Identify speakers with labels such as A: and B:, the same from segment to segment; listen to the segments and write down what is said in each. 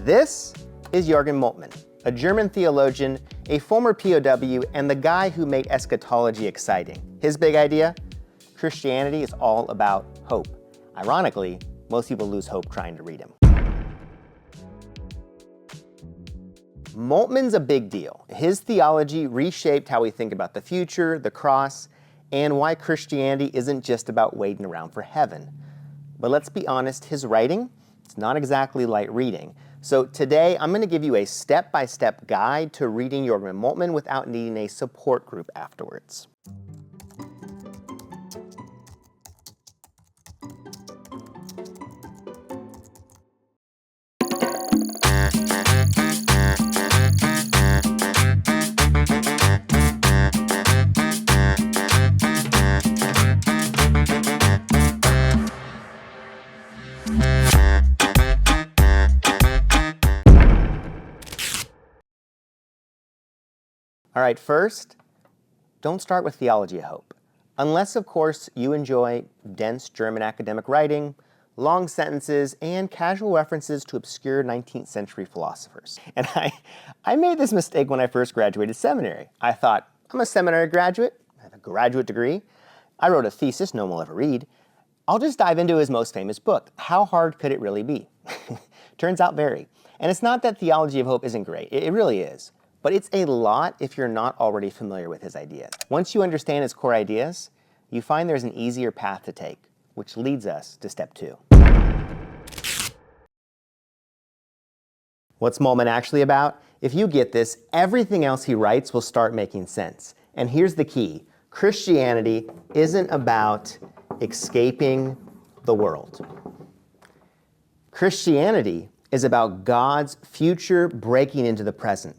A: This is Jürgen Moltmann, a German theologian, a former POW, and the guy who made eschatology exciting. His big idea? Christianity is all about hope. Ironically, most people lose hope trying to read him. Moltmann's a big deal. His theology reshaped how we think about the future, the cross, and why Christianity isn't just about waiting around for heaven. But let's be honest, his writing, it's not exactly light reading. So today, I'm going to give you a step-by-step guide to reading Jürgen Moltmann without needing a support group afterwards. All right, first, don't start with Theology of Hope. Unless, of course, you enjoy dense German academic writing, long sentences, and casual references to obscure 19th century philosophers. And I made this mistake when I first graduated seminary. I thought, I'm a seminary graduate, I have a graduate degree, I wrote a thesis no one will ever read. I'll just dive into his most famous book. How hard could it really be? Turns out very. And it's not that Theology of Hope isn't great, it really is. But it's a lot if you're not already familiar with his ideas. Once you understand his core ideas, you find there's an easier path to take, which leads us to step 2. What's Moltmann actually about? If you get this, everything else he writes will start making sense. And here's the key. Christianity isn't about escaping the world. Christianity is about God's future breaking into the present.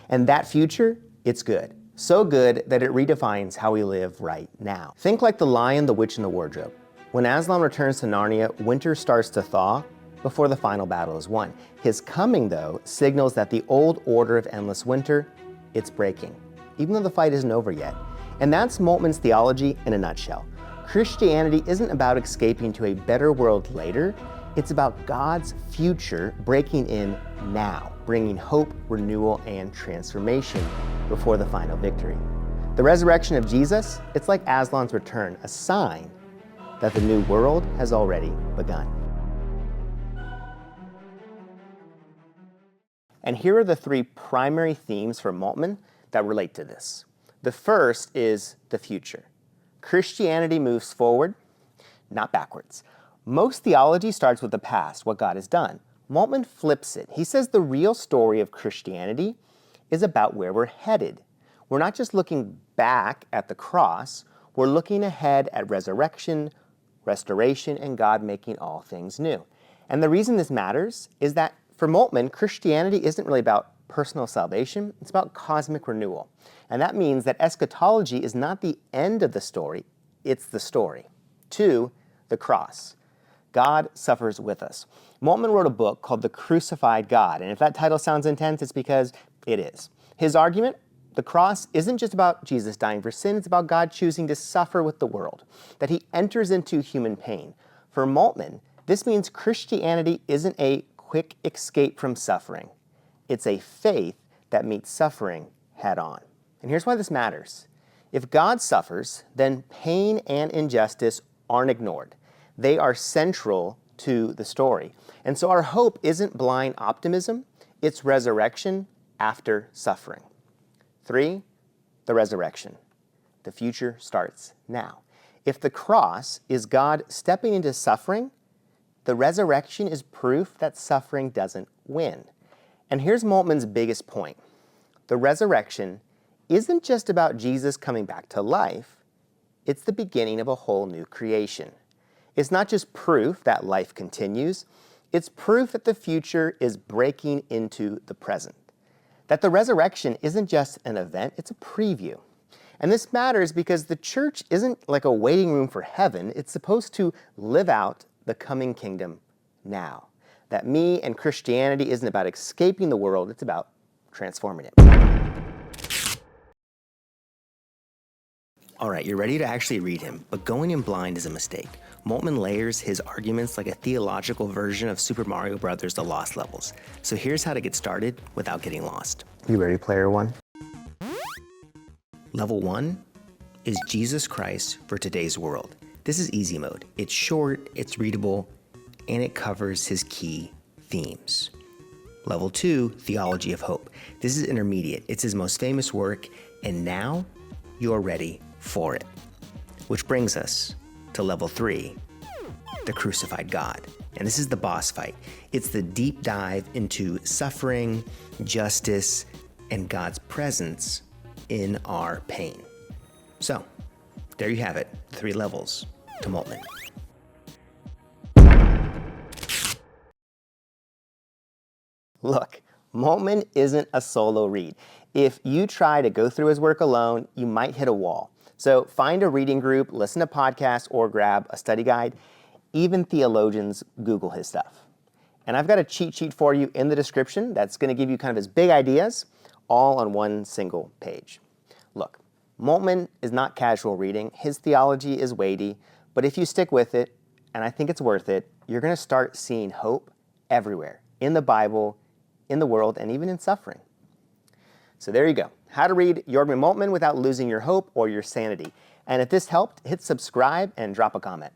A: And that future, it's good. So good that it redefines how we live right now. Think like the Lion, the Witch, and the Wardrobe. When Aslan returns to Narnia, winter starts to thaw before the final battle is won. His coming, though, signals that the old order of endless winter, it's breaking, even though the fight isn't over yet. And that's Moltmann's theology in a nutshell. Christianity isn't about escaping to a better world later. It's about God's future breaking in now, bringing hope, renewal, and transformation before the final victory. The resurrection of Jesus, it's like Aslan's return, a sign that the new world has already begun. And here are the 3 primary themes for Moltmann that relate to this. The first is the future. Christianity moves forward, not backwards. Most theology starts with the past, what God has done. Moltmann flips it. He says the real story of Christianity is about where we're headed. We're not just looking back at the cross, we're looking ahead at resurrection, restoration, and God making all things new. And the reason this matters is that for Moltmann, Christianity isn't really about personal salvation, it's about cosmic renewal. And that means that eschatology is not the end of the story, it's the story. 2, the cross. God suffers with us. Moltmann wrote a book called The Crucified God, and if that title sounds intense, it's because it is. His argument, the cross isn't just about Jesus dying for sin, it's about God choosing to suffer with the world, that he enters into human pain. For Moltmann, this means Christianity isn't a quick escape from suffering. It's a faith that meets suffering head on. And here's why this matters. If God suffers, then pain and injustice aren't ignored. They are central to the story. And so our hope isn't blind optimism, it's resurrection after suffering. 3, the resurrection. The future starts now. If the cross is God stepping into suffering, the resurrection is proof that suffering doesn't win. And here's Moltmann's biggest point. The resurrection isn't just about Jesus coming back to life, it's the beginning of a whole new creation. It's not just proof that life continues, it's proof that the future is breaking into the present. That the resurrection isn't just an event, it's a preview. And this matters because the church isn't like a waiting room for heaven, it's supposed to live out the coming kingdom now. That me and Christianity isn't about escaping the world, it's about transforming it. All right, you're ready to actually read him, but going in blind is a mistake. Moltmann layers his arguments like a theological version of Super Mario Bros. The Lost Levels. So here's how to get started without getting lost. You ready, player one? Level 1 is Jesus Christ for today's world. This is easy mode. It's short, it's readable, and it covers his key themes. Level 2, Theology of Hope. This is intermediate. It's his most famous work, and now you are ready for it. Which brings us to level 3, the crucified God. And this is the boss fight. It's the deep dive into suffering, justice, and God's presence in our pain. So, there you have it, 3 levels to Moltmann. Look, Moltmann isn't a solo read. If you try to go through his work alone, you might hit a wall. So find a reading group, listen to podcasts, or grab a study guide. Even theologians Google his stuff. And I've got a cheat sheet for you in the description that's going to give you kind of his big ideas, all on one single page. Look, Moltmann is not casual reading. His theology is weighty, but if you stick with it, and I think it's worth it, you're going to start seeing hope everywhere, in the Bible, in the world, and even in suffering. So there you go. How to read Jürgen Moltmann without losing your hope or your sanity. And if this helped, hit subscribe and drop a comment.